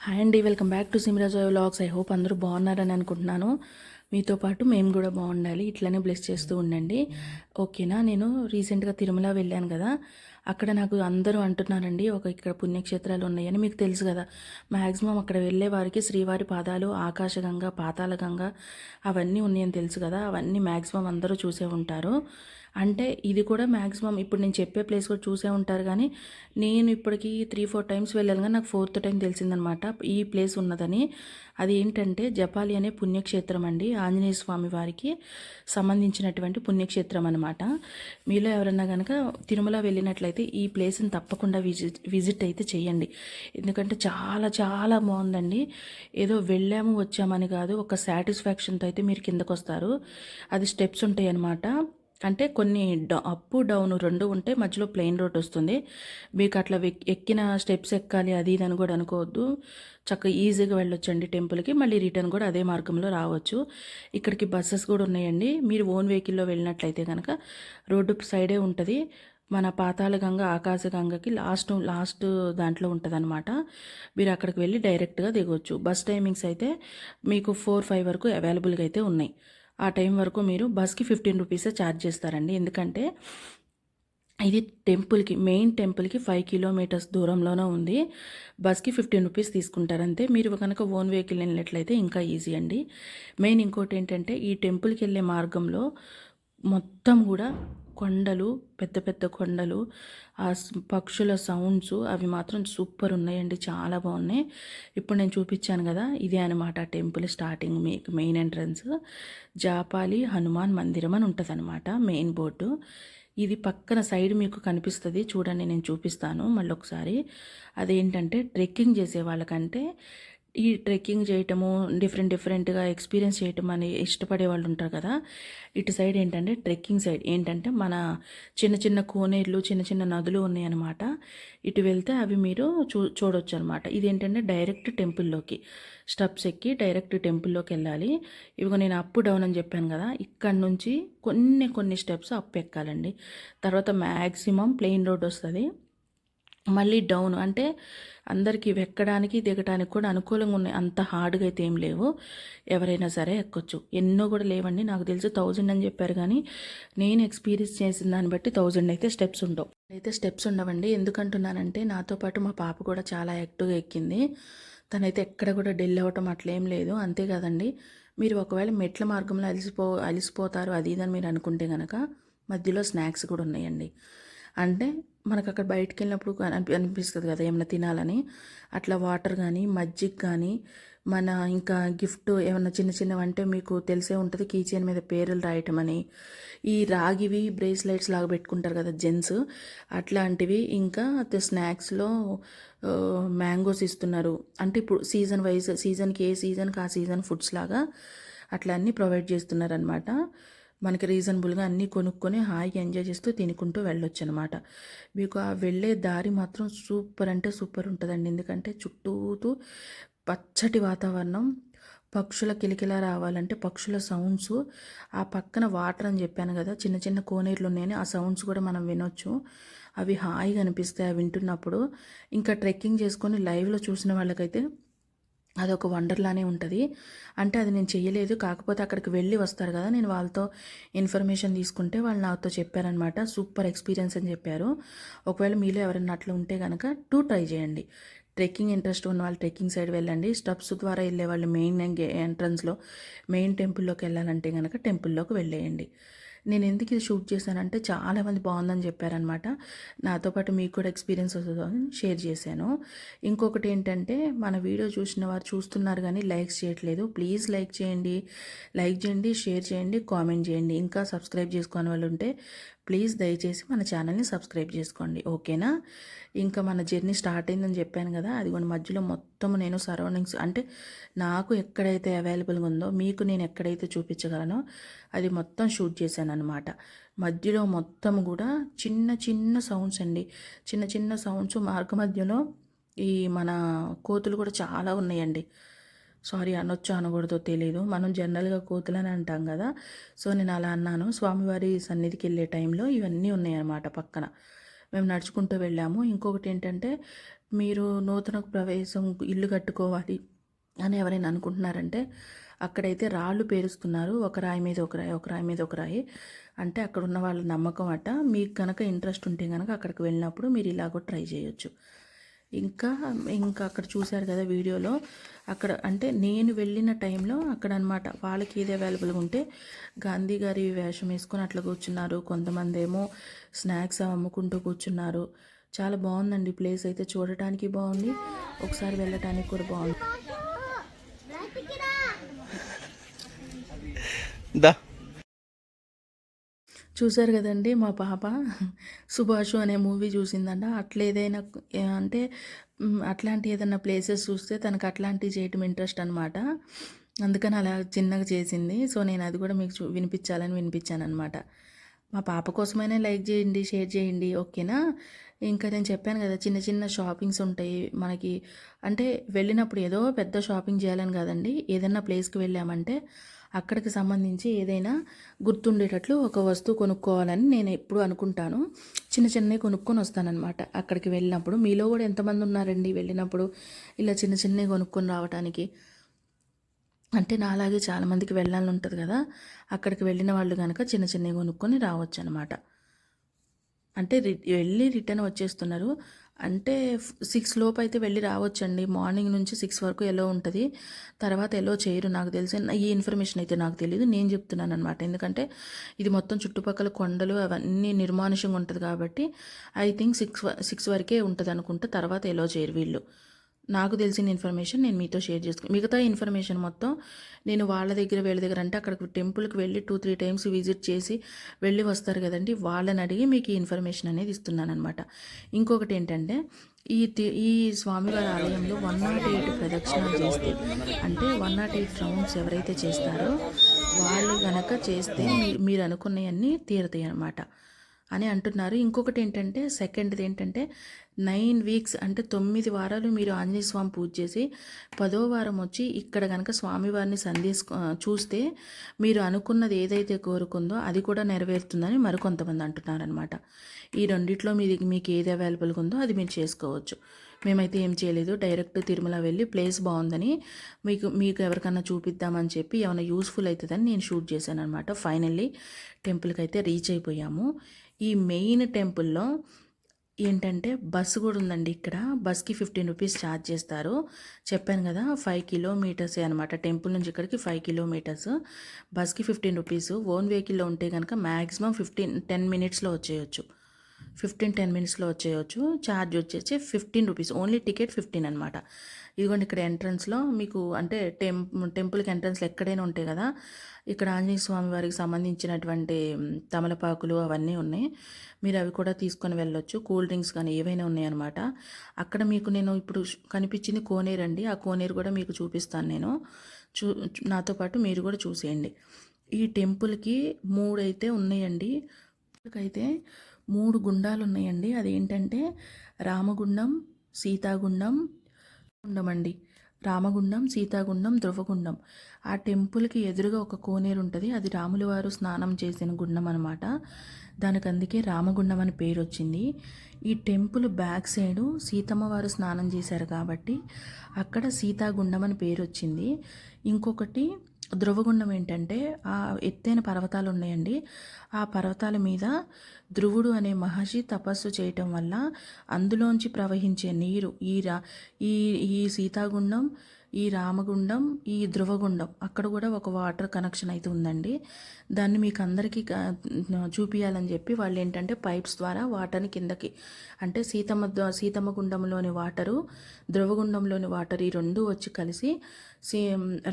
Hi అండి, welcome back to సిమిరాజోయ్ vlogs. I hope అందరూ బాగున్నారని అనుకుంటున్నాను. మీతో పాటు మేము కూడా బాగుండాలి, ఇట్లనే బ్లెస్ చేస్తూ ఉండండి. ఓకేనా. నేను రీసెంట్గా తిరుమల వెళ్ళాను కదా, అక్కడ నాకు అందరూ అంటున్నారండి ఇక్కడ పుణ్యక్షేత్రాలు ఉన్నాయని. మీకు తెలుసు కదా, మ్యాక్సిమం అక్కడ వెళ్ళే వారికి శ్రీవారి పాదాలు ఆకాశగంగ, పాతాళగంగ అవన్నీ ఉన్నాయని తెలుసు కదా. అవన్నీ మ్యాక్సిమం అందరూ చూసే ఉంటారు. అంటే ఇది కూడా మ్యాక్సిమం ఇప్పుడు నేను చెప్పే ప్లేస్ కూడా చూసే ఉంటారు, కానీ నేను ఇప్పటికి 3-4 టైమ్స్ వెళ్ళాను, కానీ నాకు 4th టైం తెలిసిందనమాట ఈ ప్లేస్ ఉన్నదని. అది ఏంటంటే జపాలి అనే పుణ్యక్షేత్రం అండి, ఆంజనేయ స్వామి వారికి సంబంధించినటువంటి పుణ్యక్షేత్రం అనమాట. మీలో ఎవరన్నా కనుక తిరుమల వెళ్ళినట్లయితే ఈ ప్లేస్ని తప్పకుండా విజిట్ అయితే చేయండి. ఎందుకంటే చాలా చాలా బాగుందండి. ఏదో వెళ్ళాము వచ్చామని కాదు, ఒక సాటిస్ఫాక్షన్తో అయితే మీరు కిందకు వస్తారు. అది స్టెప్స్ ఉంటాయి అన్నమాట. అంటే కొన్ని అప్ డౌన్ రెండు ఉంటే మధ్యలో ప్లెయిన్ రోడ్ వస్తుంది. మీకు అట్లా ఎక్కిన స్టెప్స్ ఎక్కాలి అది ఇది అని కూడా అనుకోవద్దు. చక్కగా ఈజీగా వెళ్ళొచ్చండి టెంపుల్కి. మళ్ళీ రిటర్న్ కూడా అదే మార్గంలో రావచ్చు. ఇక్కడికి బస్సెస్ కూడా ఉన్నాయండి. మీరు ఓన్ వెహికల్లో వెళ్ళినట్లయితే కనుక రోడ్డు సైడే ఉంటుంది. మన పాతాళగంగ ఆకాశగంగకి లాస్ట్ దాంట్లో ఉంటుంది అనమాట. మీరు అక్కడికి వెళ్ళి డైరెక్ట్గా దిగవచ్చు. బస్ టైమింగ్స్ అయితే మీకు 4-5 వరకు అవైలబుల్గా అయితే ఉన్నాయి. ఆ టైం వరకు మీరు బస్కి 15 రూపీసే ఛార్జ్ చేస్తారండి. ఎందుకంటే ఇది మెయిన్ టెంపుల్కి 5 కిలోమీటర్స్ దూరంలోనే ఉంది. బస్కి 15 రూపీస్ తీసుకుంటారు అంతే. మీరు కనుక ఓన్ వెహికల్ వెళ్ళినట్లయితే ఇంకా ఈజీ అండి. మెయిన్ ఇంకోటి ఏంటంటే ఈ టెంపుల్కి వెళ్ళే మార్గంలో మొత్తం కూడా కొండలు, పెద్ద పెద్ద కొండలు, ఆ పక్షుల సౌండ్స్ అవి మాత్రం సూపర్ ఉన్నాయండి, చాలా బాగున్నాయి. ఇప్పుడు నేను చూపించాను కదా, ఇదే అనమాట టెంపుల్ స్టార్టింగ్. మీకు మెయిన్ ఎంట్రన్స్ జాపాలి హనుమాన్ మందిరం అని ఉంటుంది అనమాట, మెయిన్ బోర్డు. ఇది పక్కన సైడ్ మీకు కనిపిస్తుంది చూడండి, నేను చూపిస్తాను మళ్ళీ ఒకసారి. అదేంటంటే ట్రెక్కింగ్ చేసే వాళ్ళకంటే ఈ ట్రెక్కింగ్ చేయటము, డిఫరెంట్గా ఎక్స్పీరియన్స్ చేయటం అని ఇష్టపడే వాళ్ళు ఉంటారు కదా. ఇటు సైడ్ ఏంటంటే ట్రెక్కింగ్ సైడ్ ఏంటంటే మన చిన్న చిన్న కోనేరులు, చిన్న చిన్న నదులు ఉన్నాయన్నమాట. ఇటు వెళ్తే అవి మీరు చూడొచ్చు అనమాట. ఇదేంటంటే డైరెక్ట్ టెంపుల్లోకి స్టెప్స్ ఎక్కి డైరెక్ట్ టెంపుల్లోకి వెళ్ళాలి. ఇవిగో నేను అప్ డౌన్ అని చెప్పాను కదా, ఇక్కడ నుంచి కొన్ని స్టెప్స్ అప్ ఎక్కాలండి. తర్వాత మ్యాక్సిమం ప్లెయిన్ రోడ్ వస్తుంది. మళ్ళీ డౌన్ అంటే అందరికీ ఎక్కడానికి దిగడానికి కూడా అనుకూలంగా ఉన్నాయి. అంత హార్డ్గా అయితే ఏం లేవు, ఎవరైనా సరే ఎక్కొచ్చు. ఎన్నో కూడా లేవండి, నాకు తెలిసి 1000 అని చెప్పారు, కానీ నేను ఎక్స్పీరియన్స్ చేసిన దాన్ని బట్టి 1000 అయితే స్టెప్స్ ఉండవండి. ఎందుకంటున్నానంటే నాతో పాటు మా పాప కూడా చాలా యాక్టివ్గా ఎక్కింది. తనైతే ఎక్కడ కూడా డెల్ అవ్వటం అట్లేం లేదు. అంతే కదండి, మీరు ఒకవేళ మెట్ల మార్గంలో అలిసిపోతారు అది ఇదని మీరు అనుకుంటే కనుక మధ్యలో స్నాక్స్ కూడా ఉన్నాయండి. అంటే మనకు అక్కడ బయటికి వెళ్ళినప్పుడు అనిపిస్తుంది కదా ఏమైనా తినాలని, అట్లా వాటర్ కానీ మజ్జిగ కానీ మన ఇంకా గిఫ్ట్ ఏమన్నా చిన్నవి అంటే మీకు తెలిసే ఉంటుంది, కీ చైన్ మీద పేర్లు రాయటం అని, ఈ రాగివి బ్రేస్లెట్స్ లాగా పెట్టుకుంటారు కదా జెంట్స్, అట్లాంటివి. ఇంకా స్నాక్స్లో మ్యాంగోస్ ఇస్తున్నారు. అంటే ఇప్పుడు సీజన్ వైజ్, సీజన్కి ఏ సీజన్కి ఆ సీజన్ ఫుడ్స్ లాగా అట్లా అన్నీ ప్రొవైడ్ చేస్తున్నారనమాట. మనకి రీజనబుల్గా అన్నీ కొనుక్కొని హాయిగా ఎంజాయ్ చేస్తూ తినుకుంటూ వెళ్ళొచ్చు అనమాట. మీకు ఆ వెళ్ళే దారి మాత్రం సూపర్ అంటే సూపర్ ఉంటుందండి. ఎందుకంటే చుట్టూతూ పచ్చటి వాతావరణం, పక్షుల కిలకిలా రావాలంటే పక్షుల సౌండ్స్, ఆ పక్కన వాటర్ అని చెప్పాను కదా, చిన్న చిన్న కోనేరులు ఉన్నాయని ఆ సౌండ్స్ కూడా మనం వినొచ్చు. అవి హాయిగా అనిపిస్తాయి అవి వింటున్నప్పుడు. ఇంకా ట్రెక్కింగ్ చేసుకొని లైవ్లో చూసిన వాళ్ళకైతే అదొక వండర్లానే ఉంటుంది. అంటే అది నేను చెయ్యలేదు, కాకపోతే అక్కడికి వెళ్ళి వస్తారు కదా, నేను వాళ్ళతో ఇన్ఫర్మేషన్ తీసుకుంటే వాళ్ళు నాతో చెప్పారనమాట. సూపర్ ఎక్స్పీరియన్స్ అని చెప్పారు. ఒకవేళ మీలో ఎవరైనా అట్లా ఉంటే కనుక ట్రై చేయండి. ట్రెక్కింగ్ ఇంట్రెస్ట్ ఉన్న వాళ్ళు ట్రెక్కింగ్ సైడ్ వెళ్ళండి. స్టెప్స్ ద్వారా వెళ్ళే వాళ్ళు మెయిన్ ఎంట్రన్స్లో మెయిన్ టెంపుల్లోకి వెళ్ళాలంటే కనుక టెంపుల్లోకి వెళ్ళేయండి. నేను ఎందుకు ఇది షూట్ చేశానంటే చాలామంది బాగుందని చెప్పారనమాట. నాతో పాటు మీకు కూడా ఎక్స్పీరియన్స్ వస్తుందని షేర్ చేశాను. ఇంకొకటి ఏంటంటే మన వీడియో చూసిన వారు చూస్తున్నారు కానీ లైక్స్ చేయట్లేదు. ప్లీజ్ లైక్ చేయండి, షేర్ చేయండి, కామెంట్ చేయండి. ఇంకా సబ్స్క్రైబ్ చేసుకునే వాళ్ళు ఉంటే ప్లీజ్ దయచేసి మన ఛానల్ని సబ్స్క్రైబ్ చేసుకోండి, ఓకేనా. ఇంకా మన జర్నీ స్టార్ట్ అయిందని చెప్పాను కదా, అది కొన్ని మధ్యలో మొత్తం నేను సరౌండింగ్స్ అంటే నాకు ఎక్కడైతే అవైలబుల్గా ఉందో మీకు నేను ఎక్కడైతే చూపించగలనో అది మొత్తం షూట్ చేశాను అనమాట. మధ్యలో మొత్తం కూడా చిన్న సౌండ్స్ అండి, చిన్న సౌండ్స్. మార్గ మధ్యలో ఈ మన కోతులు కూడా చాలా ఉన్నాయండి. సారీ, అనొచ్చో అనకూడదో తెలీదు, మనం జనరల్గా కోతులని అంటాం కదా, సో నేను అలా అన్నాను. స్వామివారి సన్నిధికి వెళ్ళే టైంలో ఇవన్నీ ఉన్నాయన్నమాట పక్కన. మేము నడుచుకుంటూ వెళ్ళాము. ఇంకొకటి ఏంటంటే మీరు నూతన ప్రవేశం ఇల్లు కట్టుకోవాలి అని ఎవరైనా అనుకుంటున్నారంటే అక్కడైతే రాళ్ళు పేరుస్తున్నారు, ఒక రాయి మీద ఒక రాయి, ఒక రాయి మీద ఒక రాయి. అంటే అక్కడ ఉన్న వాళ్ళ నమ్మకం అట. మీకు కనుక ఇంట్రెస్ట్ ఉంటే కనుక అక్కడికి వెళ్ళినప్పుడు మీరు ఇలాగో ట్రై చేయొచ్చు. ఇంకా ఇంకా అక్కడ చూశారు కదా వీడియోలో, అక్కడ అంటే నేను వెళ్ళిన టైంలో అక్కడ అనమాట వాళ్ళకి ఏది అవైలబుల్గా ఉంటే గాంధీ గారి వేషం వేసుకొని అట్లా కూర్చున్నారు, కొంతమంది ఏమో స్నాక్స్ అమ్ముకుంటూ కూర్చున్నారు. చాలా బాగుందండి ప్లేస్ అయితే, చూడటానికి బాగుంది, ఒకసారి వెళ్ళటానికి కూడా బాగుంది. చూశారు కదండి మా పాప సుభాషు అనే మూవీ చూసిందంట. అట్లా ఏదైనా అంటే అట్లాంటి ఏదైనా ప్లేసెస్ చూస్తే తనకు అట్లాంటివి చేయటం ఇంట్రెస్ట్ అనమాట. అందుకని అలా చిన్నగా చేసింది. సో నేను అది కూడా మీకు వినిపించాలని వినిపించాను అనమాట. మా పాప కోసమైనా లైక్ చేయండి, షేర్ చేయండి, ఓకేనా. ఇంకా నేను చెప్పాను కదా చిన్న చిన్న షాపింగ్స్ ఉంటాయి మనకి. అంటే వెళ్ళినప్పుడు ఏదో పెద్ద షాపింగ్ చేయాలని కాదండి, ఏదైనా ప్లేస్కి వెళ్ళామంటే అక్కడికి సంబంధించి ఏదైనా గుర్తుండేటట్లు ఒక వస్తువు కొనుక్కోవాలని నేను ఎప్పుడు అనుకుంటాను. చిన్న చిన్నవి కొనుక్కొని వస్తానన్నమాట అక్కడికి వెళ్ళినప్పుడు. మీలో కూడా ఎంతమంది ఉన్నారండి వెళ్ళినప్పుడు ఇలా చిన్న చిన్నవి కొనుక్కొని రావడానికి? అంటే నాలాగే చాలామందికి వెళ్ళాలని ఉంటుంది కదా, అక్కడికి వెళ్ళిన వాళ్ళు కనుక చిన్న చిన్నవి కొనుక్కొని రావచ్చు అనమాట. అంటే వెళ్ళి రిటర్న్ వచ్చేస్తున్నారు అంటే 6 లోపు అయితే వెళ్ళి రావచ్చండి. మార్నింగ్ నుంచి 6 వరకు ఎలో ఉంటుంది, తర్వాత ఎలో చేయరు నాకు తెలిసి. ఈ ఇన్ఫర్మేషన్ అయితే నాకు తెలియదు, నేను చెప్తున్నాను అనమాట. ఎందుకంటే ఇది మొత్తం చుట్టుపక్కల కొండలు అవన్నీ నిర్మానుషంగా ఉంటుంది కాబట్టి ఐ థింక్ 6 వరకే ఉంటుంది అనుకుంటే, తర్వాత ఎలో చేయరు వీళ్ళు. నాకు తెలిసిన ఇన్ఫర్మేషన్ నేను మీతో షేర్ చేసుకున్నాను. మిగతా ఇన్ఫర్మేషన్ మొత్తం నేను వాళ్ళ దగ్గర వీళ్ళ దగ్గర అంటే అక్కడికి టెంపుల్కి వెళ్ళి 2-3 టైమ్స్ విజిట్ చేసి వెళ్ళి వస్తారు కదండి, వాళ్ళని అడిగి మీకు ఈ ఇన్ఫర్మేషన్ అనేది ఇస్తున్నాను అనమాట. ఇంకొకటి ఏంటంటే ఈ స్వామివారి ఆలయంలో 108 ప్రదక్షిణాలు చేస్తే, అంటే 108 రౌండ్స్ ఎవరైతే చేస్తారో వాళ్ళు కనుక చేస్తే మీరు అనుకున్నవన్నీ తీరుతాయి అన్నమాట అని అంటున్నారు. ఇంకొకటి ఏంటంటే సెకండ్ది ఏంటంటే 9 వీక్స్ అంటే 9 వారాలు మీరు ఆంజనేయ స్వామి పూజ చేసి 10వ వారం వచ్చి ఇక్కడ కనుక స్వామివారిని చూస్తే మీరు అనుకున్నది ఏదైతే కోరుకుందో అది కూడా నెరవేరుతుందని మరికొంతమంది అంటున్నారనమాట. ఈ రెండిట్లో మీకు ఏది అవైలబుల్గా ఉందో అది మీరు చేసుకోవచ్చు. మేమైతే ఏం చేయలేదు, డైరెక్ట్ తిరుమల వెళ్ళి ప్లేస్ బాగుందని మీకు ఎవరికన్నా చూపిద్దామని చెప్పి ఏమైనా యూస్ఫుల్ అవుతుందని నేను షూట్ చేశాను అనమాట. ఫైనల్లీ టెంపుల్కి అయితే రీచ్ అయిపోయాము. ఈ మెయిన్ టెంపుల్లో ఏంటంటే బస్సు కూడా ఉందండి. ఇక్కడ బస్కి 15 రూపీస్ ఛార్జ్ చేస్తారు. చెప్పాను కదా 5 కిలోమీటర్సే అనమాట, టెంపుల్ నుంచి ఇక్కడికి 5 కిలోమీటర్స్. బస్కి 15 రూపీస్. ఓన్ వెహికల్లో ఉంటే కనుక మ్యాక్సిమం 10 మినిట్స్లో వచ్చేయచ్చు. 10 మినిట్స్లో వచ్చేయచ్చు. ఛార్జ్ వచ్చేసి 15 రూపీస్, ఓన్లీ టికెట్ 15 అనమాట. ఇదిగోండి ఇక్కడ ఎంట్రన్స్లో మీకు అంటే టెంపుల్కి ఎంట్రన్స్లో ఎక్కడైనా ఉంటాయి కదా, ఇక్కడ ఆంజనేయ స్వామి వారికి సంబంధించినటువంటి తమలపాకులు అవన్నీ ఉన్నాయి, మీరు అవి కూడా తీసుకొని వెళ్ళొచ్చు. కూల్ డ్రింక్స్ కానీ ఏవైనా ఉన్నాయన్నమాట. అక్కడ మీకు నేను ఇప్పుడు కనిపించింది కోనేరు అండి, ఆ కోనేరు కూడా మీకు చూపిస్తాను నేను. నాతో పాటు మీరు కూడా చూసేయండి. ఈ టెంపుల్కి 3 అయితే ఉన్నాయండి. అయితే 3 గుండాలు ఉన్నాయండి. అదేంటంటే రామగుండం, సీతాగుండం అండి. రామగుండం, సీతాగుండం, ధ్రువగుండం. ఆ టెంపుల్కి ఎదురుగా ఒక కోనేరు ఉంటుంది, అది రాముల వారు స్నానం చేసిన గుండం అనమాట. దానికి అందుకే రామగుండం అని పేరు వచ్చింది. ఈ టెంపుల్ బ్యాక్ సైడు సీతమ్మ వారు స్నానం చేశారు కాబట్టి అక్కడ సీతాగుండం అని పేరు వచ్చింది. ఇంకొకటి ధ్రువగుండం ఏంటంటే ఆ ఎత్తైన పర్వతాలు ఉన్నాయండి, ఆ పర్వతాల మీద ధ్రువుడు అనే మహర్షి తపస్సు చేయటం వల్ల అందులోంచి ప్రవహించే నీరు ఈ సీతాగుండం, ఈ రామగుండం, ఈ ధ్రువగుండం అక్కడ కూడా ఒక వాటర్ కనెక్షన్ అయితే ఉందండి. దాన్ని మీకు అందరికీ చూపించాలని చెప్పి వాళ్ళు ఏంటంటే పైప్స్ ద్వారా వాటర్ని కిందకి, అంటే సీతమ్మ గుండంలోని వాటరు, ధ్రువగుండంలోని వాటర్ ఈ రెండు వచ్చి కలిసి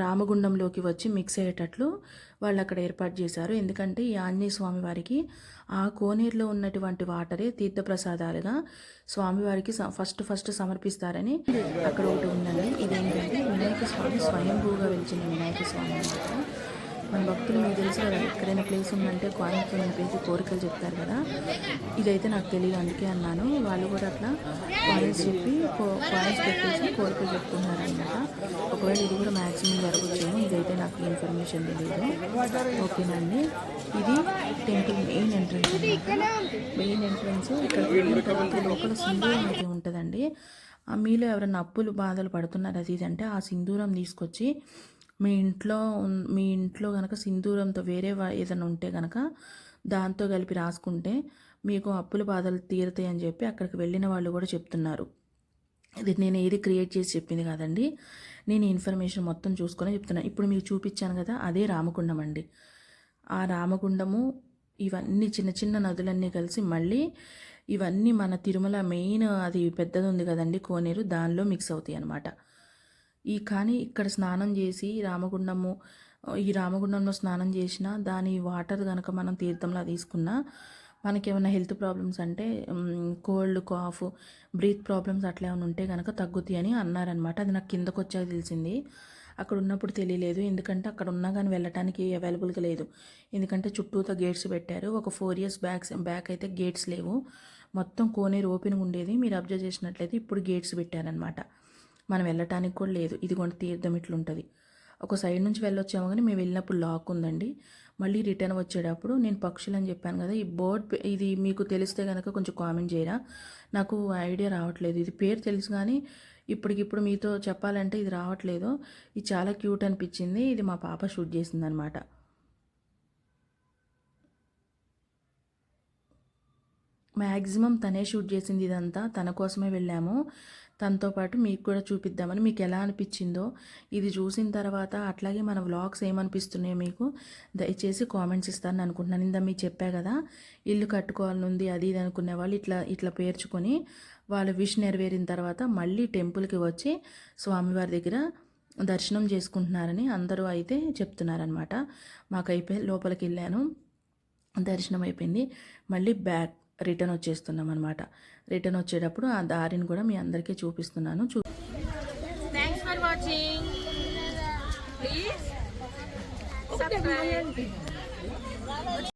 రామగుండంలోకి వచ్చి మిక్స్ అయ్యేటట్లు వాళ్ళు అక్కడ ఏర్పాటు చేశారు. ఎందుకంటే ఈ ఆంజనేయ స్వామి వారికి ఆ కోనేరులో ఉన్నటువంటి వాటరే తీర్థప్రసాదాలుగా స్వామివారికి ఫస్ట్ సమర్పిస్తారని అక్కడ ఒకటి ఉందండి. ఇదేంటంటే వినాయక స్వామి స్వయంభూగా వెలిచిన వినాయక స్వామి అన్నమాట. మన భక్తులు మీకు తెలుసు కదా, ఎక్కడైనా ప్లేస్ ఉందంటే కాయిన్తో నింపేసి కోరికలు చెప్తారు కదా, ఇదైతే నాకు తెలియదు అందుకే అన్నాను. వాళ్ళు కూడా అట్లా కాయిన్స్ చెప్పి కాయిన్స్ పెట్టేసి కోరికలు చెప్తున్నారనమాట. ఒకవేళ ఇది కూడా మ్యాక్సిమం జరగచ్చేమో, ఇదైతే నాకు ఇన్ఫర్మేషన్ తెలియదు. ఓకేనండి, ఇది temple main entrance. Main entrance ఇక్కడ తర్వాత లోపల సింధూరం అయితే ఉంటుందండి. మీలో ఎవరైనా అప్పులు బాధలు పడుతున్నారు అది ఇది అంటే ఆ సింధూరం తీసుకొచ్చి మీ ఇంట్లో కనుక సింధూరంతో వేరే ఏదైనా ఉంటే కనుక దాంతో కలిపి రాసుకుంటే మీకు అప్పుల బాధలు తీరుతాయి అని చెప్పి అక్కడికి వెళ్ళిన వాళ్ళు కూడా చెప్తున్నారు. ఇది నేను ఏది క్రియేట్ చేసి చెప్పింది కాదండి, నేను ఇన్ఫర్మేషన్ మొత్తం చూసుకొని చెప్తున్నాను. ఇప్పుడు మీకు చూపించాను కదా, అదే రామగుండం అండి. ఆ రామగుండము ఇవన్నీ చిన్న చిన్న నదులన్నీ కలిసి మళ్ళీ ఇవన్నీ మన తిరుమల మెయిన్ అది పెద్దది ఉంది కదండి కోనేరు, దానిలో మిక్స్ అవుతాయి అన్నమాట. కానీ ఇక్కడ స్నానం చేసి ఈ రామగుండంలో స్నానం చేసిన దాని వాటర్ కనుక మనం తీర్థంలా తీసుకున్నా మనకేమైనా హెల్త్ ప్రాబ్లమ్స్ అంటే కోల్డ్ కాఫ్ బ్రీత్ ప్రాబ్లమ్స్ అట్లా ఏమైనా ఉంటే కనుక తగ్గుతాయి అని అన్నారనమాట. అది నాకు కిందకు వచ్చాక తెలిసింది, అక్కడ ఉన్నప్పుడు తెలియలేదు. ఎందుకంటే అక్కడ ఉన్నా కానీ వెళ్ళటానికి అవైలబుల్గా లేదు. ఎందుకంటే చుట్టూతో గేట్స్ పెట్టారు. ఒక 4 years బ్యాక్ అయితే గేట్స్ లేవు, మొత్తం కోనేరు ఓపెన్గా ఉండేది. మీరు అబ్జర్వ్ చేసినట్లయితే ఇప్పుడు గేట్స్ పెట్టారనమాట, మనం వెళ్ళటానికి కూడా లేదు. ఇదిగోండి తీర్థం ఇట్లుంటుంది. ఒక సైడ్ నుంచి వెళ్ళొచ్చాము కానీ మేము వెళ్ళినప్పుడు లాక్ ఉందండి. మళ్ళీ రిటర్న్ వచ్చేటప్పుడు నేను పక్షులు అని చెప్పాను కదా, ఈ బర్డ్ ఇది మీకు తెలిస్తే కనుక కొంచెం కామెంట్ చేయరా, నాకు ఐడియా రావట్లేదు. ఇది పేరు తెలుసు కానీ ఇప్పటికిప్పుడు మీతో చెప్పాలంటే ఇది రావట్లేదు. ఇది చాలా క్యూట్ అనిపించింది. ఇది మా పాప షూట్ చేసిందనమాట. మ్యాక్సిమం తనే షూట్ చేసింది, ఇదంతా తన కోసమే వెళ్ళాము. తనతో పాటు మీకు కూడా చూపిద్దామని. మీకు ఎలా అనిపించిందో ఇది చూసిన తర్వాత, అట్లాగే మన వ్లాగ్స్ ఏమనిపిస్తున్నాయో మీకు దయచేసి కామెంట్స్ ఇస్తారని అనుకుంటున్నాను. ఇందా మీకు చెప్పా కదా, ఇల్లు కట్టుకోవాలనుంది అది ఇది అనుకునే వాళ్ళు ఇట్లా పేర్చుకొని వాళ్ళ విష్ నెరవేరిన తర్వాత మళ్ళీ టెంపుల్కి వచ్చి స్వామివారి దగ్గర దర్శనం చేసుకుంటున్నారని అందరూ అయితే చెప్తున్నారనమాట. మాకైపోయి లోపలికి వెళ్ళాను, దర్శనం అయిపోయింది. మళ్ళీ రిటర్న్ వచ్చేస్తున్నాం అనమాట. రిటర్న్ వచ్చేటప్పుడు ఆ దారిని కూడా మీ అందరికీ చూపిస్తున్నాను. Thanks for watching. Please subscribe.